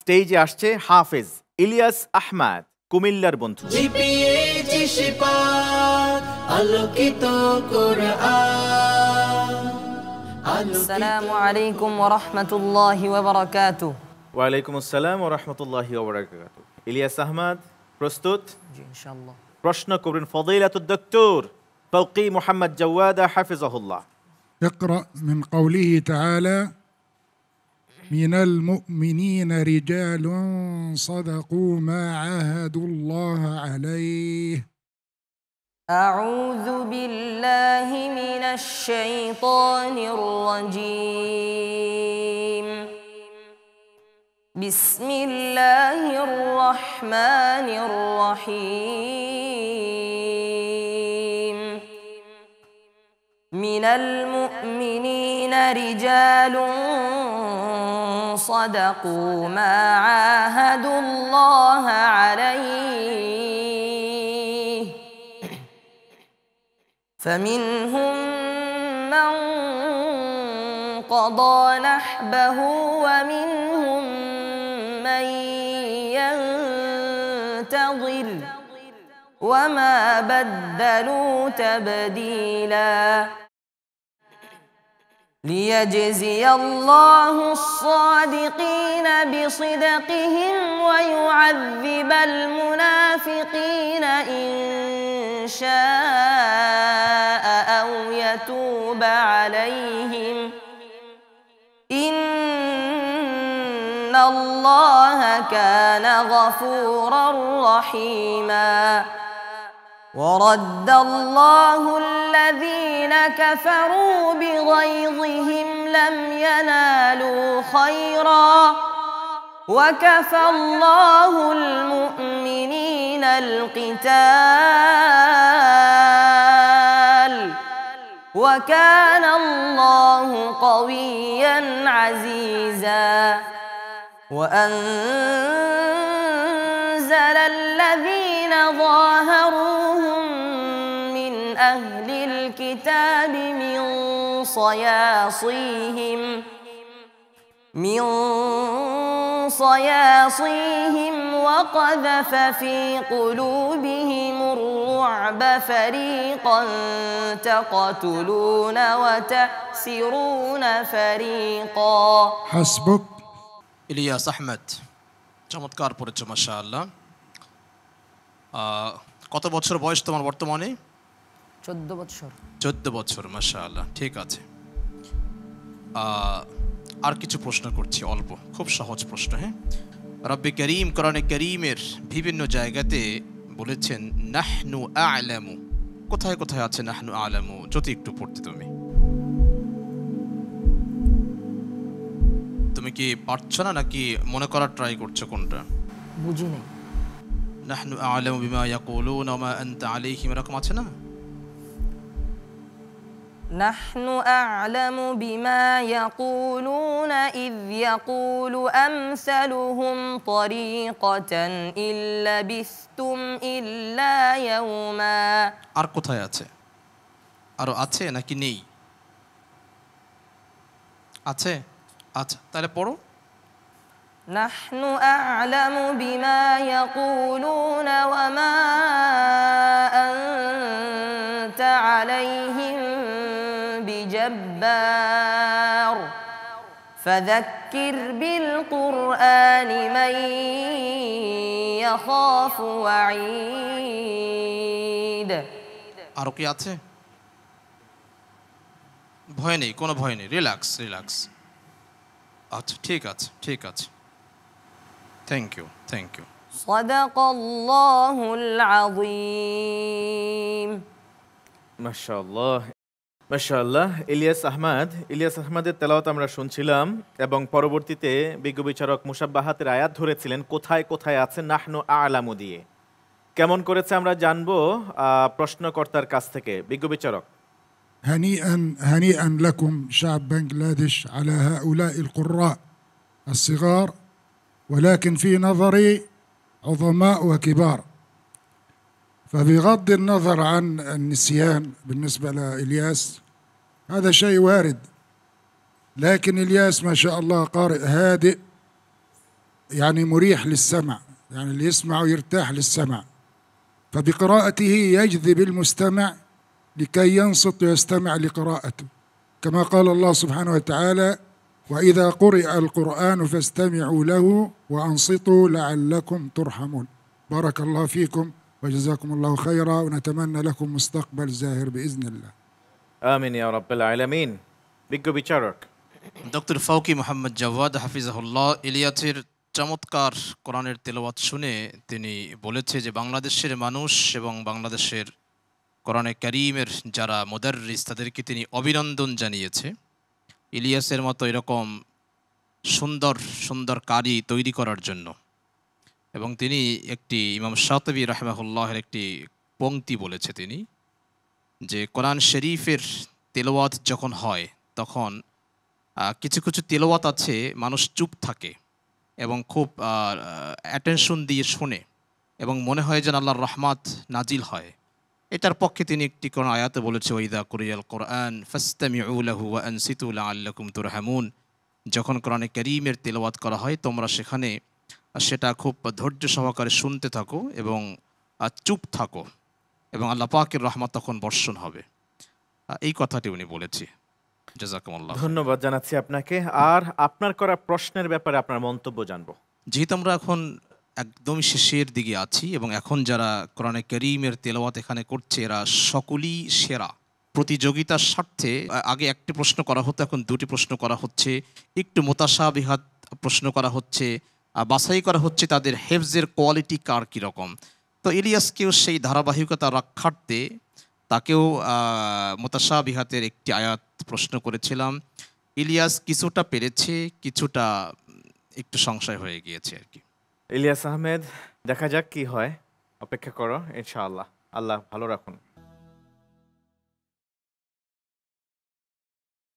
স্টেজে আসছে হাফেজ ইলিয়াস আহমেদ, কুমিল্লার বন্ধু। আসসালামু আলাইকুম ওয়া রাহমাতুল্লাহি ওয়া বারাকাতুহু। ওয়া আলাইকুম আসসালাম ওয়া রাহমাতুল্লাহি ওয়া বারাকাতুহু। ইলিয়াস আহমেদ প্রস্তুত? জি ইনশাআল্লাহ। প্রশ্ন করবেন ফদিলাতুদ ডক্টর ফৌকি মুহাম্মদ জাওয়াদা হাফিজাহুল্লাহ। اقرأ من قوله تعالى: من المؤمنين رجال صدقوا ما عاهدوا الله عليه. أعوذ بالله من الشيطان الرجيم. بسم الله الرحمن الرحيم. من المؤمنين رجال صدقوا ما عاهدوا الله عليه فمنهم من قضى نحبه ومنهم من ينتظر وما بدلوا تبديلا ليجزي الله الصادقين بصدقهم ويعذب المنافقين إن شاء أو يتوب عليهم إن الله كان غفورا رحيما ورد الله الذين كفروا بغيظهم لم ينالوا خيرا وكفى الله المؤمنين القتال وكان الله قويا عزيزا وأنزل الذين ظاهروهم من أهل الكتاب من صياصيهم وقذف في قلوبهم الرعب فريقا تقتلون وتأسرون فريقا حسبك ইলিয়াস আহমেদ, চমৎকার পড়েছো মাশাআল্লাহ। কত বছর বয়স তোমার বর্তমানে? 14 বছর। 14 বছর, মাশাআল্লাহ। ঠিক আছে, আর কিছু প্রশ্ন করছি, অল্প, খুব সহজ প্রশ্ন। হ্যাঁ, রব্বে করিম কোরআনে করিমের বিভিন্ন জায়গাতে বলেছেন নাহনু আ'লামু। কোথায় কোথায় আছে নাহনু আ'লামু? যদি একটু পড়তে তুমি কি পারছো না নাকি মনে করার ট্রাই করছো? কোনটা বুঝি নাই। নাহনু আ'লামু বিমা ইয়াকুলুনা ওয়া মা আনতা আলাইহিম, এরকম আছে না? نحن أعلم بما يقولون إذ يقول أمثلهم طريقة إن لبثتم إلا يوما। আর কোথায় আছে? আরো আছে নাকি নেই? আছে? আচ্ছা, তাহলে পড়ো। نحن أعلم بما يقولون وما أنت عليهم بجبار فذكر بالقرآن من يخاف وعيد। আর কি আছে? ভয় নেই, কোনো ভয় নেই, রিল্যাক্স রিল্যাক্স। আচ্ছা, ঠিক আছে ঠিক আছে, থ্যাংক ইউ থ্যাংক ইউ। সাদাকাল্লাহুল আযীম। মাশাআল্লাহ মাশাআল্লাহ। ইলিয়াস আহমেদের তেলাওয়াত আমরা শুনছিলাম এবং পরবর্তীতে বিজ্ঞ বিচারক মুসাব্বাহাতের আয়াত ধরেছিলেন কোথায় কোথায় আছে নাহনু আ'লামু দিয়ে। কেমন করেছে আমরা জানবো প্রশ্নকর্তার কাছ থেকে। বিজ্ঞ বিচারক, هنيئا لكم شعب بنغلاديش على هؤلاء القراء الصغار، ولكن في نظري عظماء وكبار، فبغض النظر عن النسيان بالنسبة لإلياس هذا شيء وارد، لكن إلياس ما شاء الله قارئ هادئ يعني مريح للسمع، يعني اللي يسمع يرتاح للسمع، فبقراءته يجذب المستمع لكي ينصت ويستمع لقراءته، كما قال الله سبحانه وتعالى: وإذا قرئ القرآن فاستمعوا له وأنصتوا لعلكم ترحمون. بارك الله فيكم وجزاكم الله خيرا، ونتمنى لكم مستقبل زاهر بإذن الله. আমিন ইয়া রাব্বাল আলামিন। বিজ্ঞ বিচারক ডক্টর ফাউকি মোহাম্মদ জাওয়াদ হাফিজাহুল্লাহ ইলিয়াসের চমৎকার কোরআনের তেলাওয়াত শুনে তিনি বলেছে যে বাংলাদেশের মানুষ এবং বাংলাদেশের কোরআনে কারীমের যারা মুদাররিস তাদেরকে তিনি অভিনন্দন জানিয়েছে। ইলিয়াসের মতো এরকম সুন্দর সুন্দর কারি তৈরি করার জন্য। এবং তিনি একটি ইমাম শাতিবী রাহিমাহুল্লাহের একটি পংক্তি বলেছে তিনি, যে কোরআন শরীফের তেলাওয়াত যখন হয় তখন কিছু কিছু তেলাওয়াত আছে মানুষ চুপ থাকে এবং খুব অ্যাটেনশন দিয়ে শোনে এবং মনে হয় যেন আল্লাহর রহমত নাজিল হয়। এটার পক্ষে তিনি একটি কোন আয়াতে বলেছে, ওয়াইদা কুরিয়াল কোরআন ফাসতামিউ লাহু ওয়া আনসিতু লাআল্লাকুম তুরহামুন। যখন কোরআনে কারীমের তেলাওয়াত করা হয় তোমরা সেখানে সেটা খুব ধৈর্য সহকারে শুনতে থাকো এবং চুপ থাকো এবং আল্লাহ পাকের রহমত তখন বর্ষণ হবে। এই কথাটি উনি বলেছে। জাযাকুমুল্লাহ। ধন্যবাদ জানাচ্ছি আপনাকে। আর আপনার করা প্রশ্নের ব্যাপারে আপনার মন্তব্য জানবো। যেহেতু আমরা এখন একদম শেষের দিকে আছি এবং এখন যারা কোরআনে কারীমের তেলাওয়াত এখানে করছে এরা সকলেই সেরা। প্রতিযোগিতার স্বার্থে আগে একটি প্রশ্ন করা হতো, এখন দুটি প্রশ্ন করা হচ্ছে, একটু মুতাশাবিহাত প্রশ্ন করা হচ্ছে, বাছাই করা হচ্ছে তাদের হেফজের কোয়ালিটি কার কীরকম। তো ইলিয়াসকেও সেই ধারাবাহিকতা রক্ষার্থে তাকেও মুতাশাবিহাতের একটি আয়াত প্রশ্ন করেছিলাম। ইলিয়াস কিছুটা পেরেছে, কিছুটা একটু সংশয় হয়ে গিয়েছে আর কি। ইলিয়াস আহমেদ, দেখা যাক কি হয়, অপেক্ষা করো ইনশাআল্লাহ। আল্লাহ ভালো রাখুন।